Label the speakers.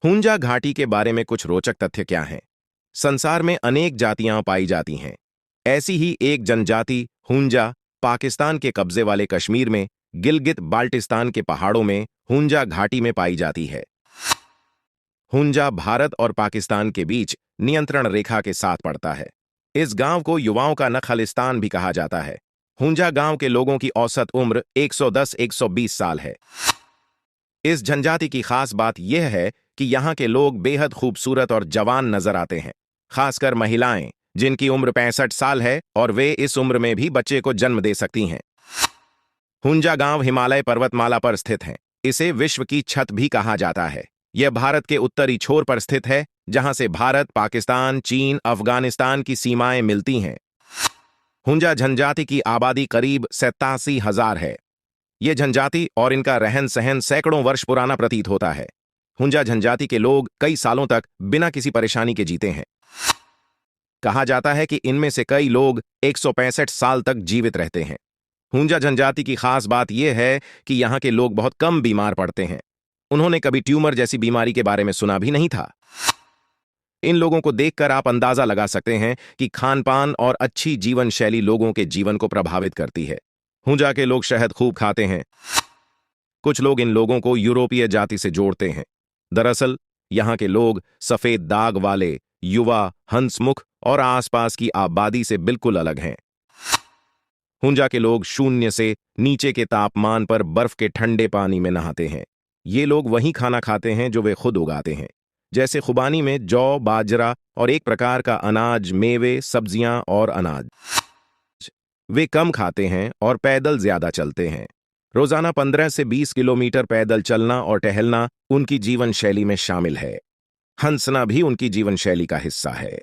Speaker 1: हुंजा घाटी के बारे में कुछ रोचक तथ्य क्या हैं? संसार में अनेक जातियां पाई जाती हैं। ऐसी ही एक जनजाति हुंजा पाकिस्तान के कब्जे वाले कश्मीर में गिलगित बाल्टिस्तान के पहाड़ों में हुंजा घाटी में पाई जाती है। हुंजा भारत और पाकिस्तान के बीच नियंत्रण रेखा के साथ पड़ता है। इस गांव को युवाओं का नखलिस्तान भी कहा जाता है। हुंजा गांव के लोगों की औसत उम्र 110-120 साल है। इस जनजाति की खास बात यह है कि यहाँ के लोग बेहद खूबसूरत और जवान नजर आते हैं, खासकर महिलाएं जिनकी उम्र 65 साल है और वे इस उम्र में भी बच्चे को जन्म दे सकती हैं। हुंजा गांव हिमालय पर्वतमाला पर स्थित है। इसे विश्व की छत भी कहा जाता है। यह भारत के उत्तरी छोर पर स्थित है, जहां से भारत, पाकिस्तान, चीन, अफगानिस्तान की सीमाएं मिलती हैं। हुंजा जनजाति की आबादी करीब 87,000 है। यह जनजाति और इनका रहन सहन सैकड़ों वर्ष पुराना प्रतीत होता है। हुंजा जनजाति के लोग कई सालों तक बिना किसी परेशानी के जीते हैं। कहा जाता है कि इनमें से कई लोग 165 साल तक जीवित रहते हैं। हुंजा जनजाति की खास बात यह है कि यहाँ के लोग बहुत कम बीमार पड़ते हैं। उन्होंने कभी ट्यूमर जैसी बीमारी के बारे में सुना भी नहीं था। इन लोगों को देखकर आप अंदाजा लगा सकते हैं कि खानपान और अच्छी जीवन शैली लोगों के जीवन को प्रभावित करती है। हुंजा के लोग शहद खूब खाते हैं। कुछ लोग इन लोगों को यूरोपीय जाति से जोड़ते हैं। दरअसल यहाँ के लोग सफेद दाग वाले, युवा, हंसमुख और आसपास की आबादी से बिल्कुल अलग हैं। हुंजा के लोग शून्य से नीचे के तापमान पर बर्फ के ठंडे पानी में नहाते हैं। ये लोग वही खाना खाते हैं जो वे खुद उगाते हैं, जैसे खुबानी में जौ, बाजरा और एक प्रकार का अनाज, मेवे, सब्जियां और अनाज। वे कम खाते हैं और पैदल ज्यादा चलते हैं। रोजाना 15 से 20 किलोमीटर पैदल चलना और टहलना उनकी जीवन शैली में शामिल है। हंसना भी उनकी जीवन शैली का हिस्सा है।